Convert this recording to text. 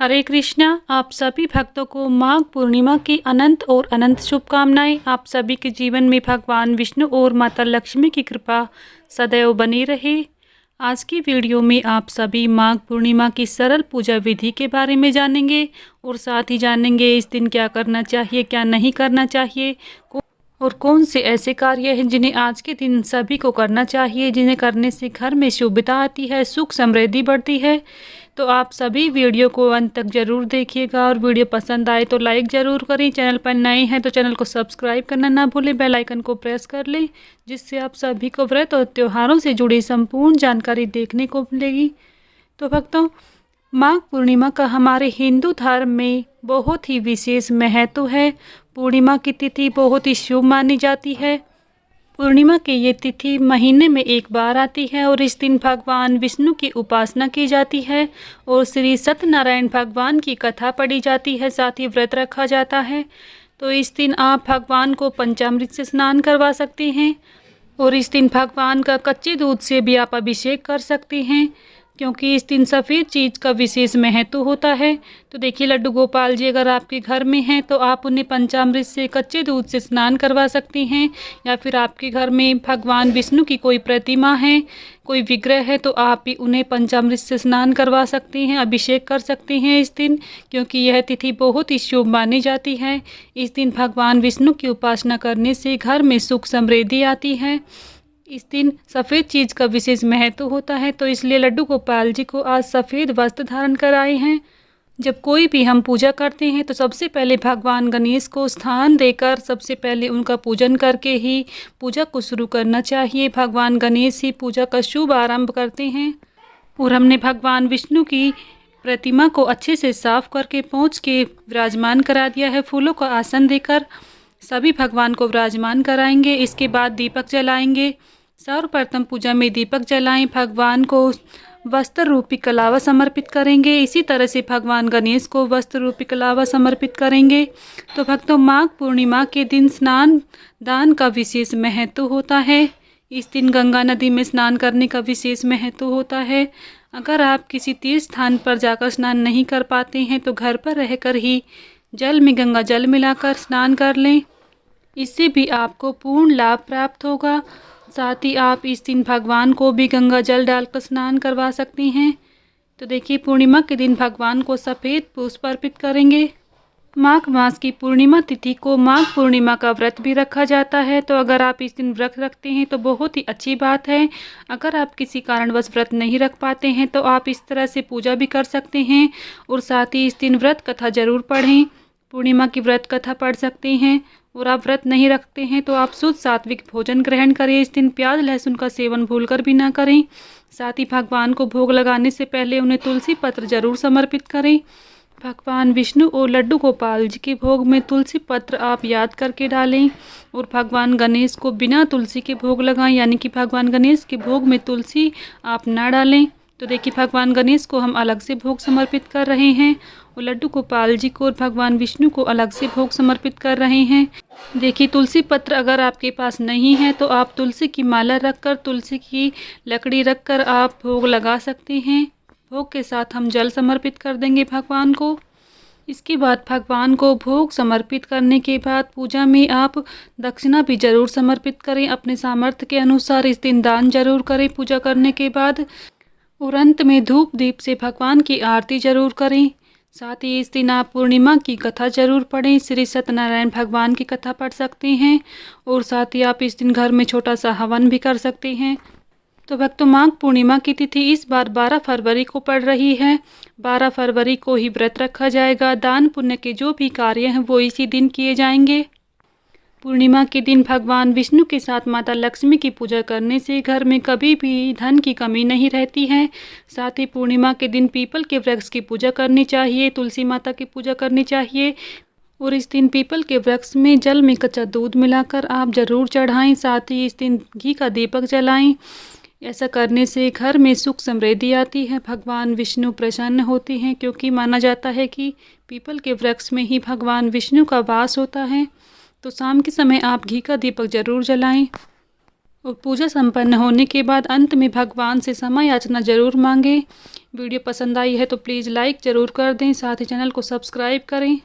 हरे कृष्णा। आप सभी भक्तों को माघ पूर्णिमा की अनंत और अनंत शुभकामनाएं। आप सभी के जीवन में भगवान विष्णु और माता लक्ष्मी की कृपा सदैव बनी रहे। आज की वीडियो में आप सभी माघ पूर्णिमा की सरल पूजा विधि के बारे में जानेंगे और साथ ही जानेंगे इस दिन क्या करना चाहिए, क्या नहीं करना चाहिए और कौन से ऐसे कार्य हैं जिन्हें आज के दिन सभी को करना चाहिए, जिन्हें करने से घर में शुभता आती है, सुख समृद्धि बढ़ती है। तो आप सभी वीडियो को अंत तक जरूर देखिएगा और वीडियो पसंद आए तो लाइक ज़रूर करें। चैनल पर नए हैं तो चैनल को सब्सक्राइब करना ना भूलें, बेल आइकन को प्रेस कर लें, जिससे आप सभी को व्रत और त्योहारों से जुड़ी संपूर्ण जानकारी देखने को मिलेगी। तो भक्तों, माघ पूर्णिमा का हमारे हिंदू धर्म में बहुत ही विशेष महत्व है। पूर्णिमा की तिथि बहुत ही शुभ मानी जाती है। पूर्णिमा की ये तिथि महीने में एक बार आती है और इस दिन भगवान विष्णु की उपासना की जाती है और श्री सत्यनारायण भगवान की कथा पढ़ी जाती है, साथ ही व्रत रखा जाता है। तो इस दिन आप भगवान को पंचामृत से स्नान करवा सकते हैं और इस दिन भगवान का कच्चे दूध से भी आप अभिषेक कर सकते हैं, क्योंकि इस दिन सफ़ेद चीज़ का विशेष महत्व होता है। तो देखिए, लड्डू गोपाल जी अगर आपके घर में हैं तो आप उन्हें पंचामृत से कच्चे दूध से स्नान करवा सकते हैं, या फिर आपके घर में भगवान विष्णु की कोई प्रतिमा है, कोई विग्रह है, तो आप भी उन्हें पंचामृत से स्नान करवा सकते हैं, अभिषेक कर सकते हैं इस दिन, क्योंकि यह तिथि बहुत ही शुभ मानी जाती है। इस दिन भगवान विष्णु की उपासना करने से घर में सुख समृद्धि आती है। इस दिन सफ़ेद चीज़ का विशेष महत्व होता है, तो इसलिए लड्डू गोपाल जी को आज सफ़ेद वस्त्र धारण कराए हैं। जब कोई भी हम पूजा करते हैं तो सबसे पहले भगवान गणेश को स्थान देकर सबसे पहले उनका पूजन करके ही पूजा को शुरू करना चाहिए। भगवान गणेश ही पूजा का शुभ आरंभ करते हैं और हमने भगवान विष्णु की प्रतिमा को अच्छे से साफ करके पोंछ के विराजमान करा दिया है। फूलों का आसन देकर सभी भगवान को विराजमान कराएंगे। इसके बाद दीपक जलाएंगे। सर्वप्रथम पूजा में दीपक जलाएं, भगवान को वस्त्र रूपी कलावा समर्पित करेंगे। इसी तरह से भगवान गणेश को वस्त्र रूपी कलावा समर्पित करेंगे। तो भक्तों, माघ पूर्णिमा के दिन स्नान दान का विशेष महत्व होता है। इस दिन गंगा नदी में स्नान करने का विशेष महत्व होता है। अगर आप किसी तीर्थ स्थान पर जाकर स्नान नहीं कर पाते हैं तो घर पर रहकर ही जल में गंगा जल मिलाकर स्नान कर लें, इससे भी आपको पूर्ण लाभ प्राप्त होगा। साथ ही आप इस दिन भगवान को भी गंगा जल डालकर स्नान करवा सकते हैं। तो देखिए, पूर्णिमा के दिन भगवान को सफ़ेद पुष्प अर्पित करेंगे। माघ मास की पूर्णिमा तिथि को माघ पूर्णिमा का व्रत भी रखा जाता है। तो अगर आप इस दिन व्रत रखते हैं तो बहुत ही अच्छी बात है। अगर आप किसी कारणवश व्रत नहीं रख पाते हैं तो आप इस तरह से पूजा भी कर सकते हैं और साथ ही इस दिन व्रत कथा जरूर पढ़ें। पूर्णिमा की व्रत कथा पढ़ सकते हैं। और आप व्रत नहीं रखते हैं तो आप शुद्ध सात्विक भोजन ग्रहण करें। इस दिन प्याज लहसुन का सेवन भूलकर भी ना करें। साथ ही भगवान को भोग लगाने से पहले उन्हें तुलसी पत्र जरूर समर्पित करें। भगवान विष्णु और लड्डू गोपाल जी के भोग में तुलसी पत्र आप याद करके डालें और भगवान गणेश को बिना तुलसी के भोग लगाएं, यानी कि भगवान गणेश के भोग में तुलसी आप ना डालें। तो देखिए, भगवान गणेश को हम अलग से भोग समर्पित कर रहे हैं और लड्डू गोपाल जी को और भगवान विष्णु को अलग से भोग समर्पित कर रहे हैं। देखिए, तुलसी पत्र अगर आपके पास नहीं है तो आप तुलसी की माला रखकर, तुलसी की लकड़ी रखकर आप भोग लगा सकते हैं। भोग के साथ हम जल समर्पित कर देंगे भगवान को। इसके बाद भगवान को भोग समर्पित करने के बाद पूजा में आप दक्षिणा भी जरूर समर्पित करें। अपने सामर्थ्य के अनुसार इस दिन दान जरूर करें पूजा करने के बाद। और अंत में धूप दीप से भगवान की आरती जरूर करें। साथ ही इस दिन आप पूर्णिमा की कथा जरूर पढ़ें। श्री सत्यनारायण भगवान की कथा पढ़ सकते हैं और साथ ही आप इस दिन घर में छोटा सा हवन भी कर सकते हैं। तो भक्तों, माघ पूर्णिमा की तिथि इस बार 12 फरवरी को पड़ रही है। 12 फरवरी को ही व्रत रखा जाएगा। दान पुण्य के जो भी कार्य हैं वो इसी दिन किए जाएंगे। पूर्णिमा के दिन भगवान विष्णु के साथ माता लक्ष्मी की पूजा करने से घर में कभी भी धन की कमी नहीं रहती है। साथ ही पूर्णिमा के दिन पीपल के वृक्ष की पूजा करनी चाहिए, तुलसी माता की पूजा करनी चाहिए और इस दिन पीपल के वृक्ष में जल में कच्चा दूध मिलाकर आप जरूर चढ़ाएं। साथ ही इस दिन घी का दीपक जलाएं। ऐसा करने से घर में सुख समृद्धि आती है, भगवान विष्णु प्रसन्न होते हैं, क्योंकि माना जाता है कि पीपल के वृक्ष में ही भगवान विष्णु का वास होता है। तो शाम के समय आप घी का दीपक जरूर जलाएं और पूजा संपन्न होने के बाद अंत में भगवान से क्षमा याचना जरूर मांगें। वीडियो पसंद आई है तो प्लीज़ लाइक ज़रूर कर दें, साथ ही चैनल को सब्सक्राइब करें।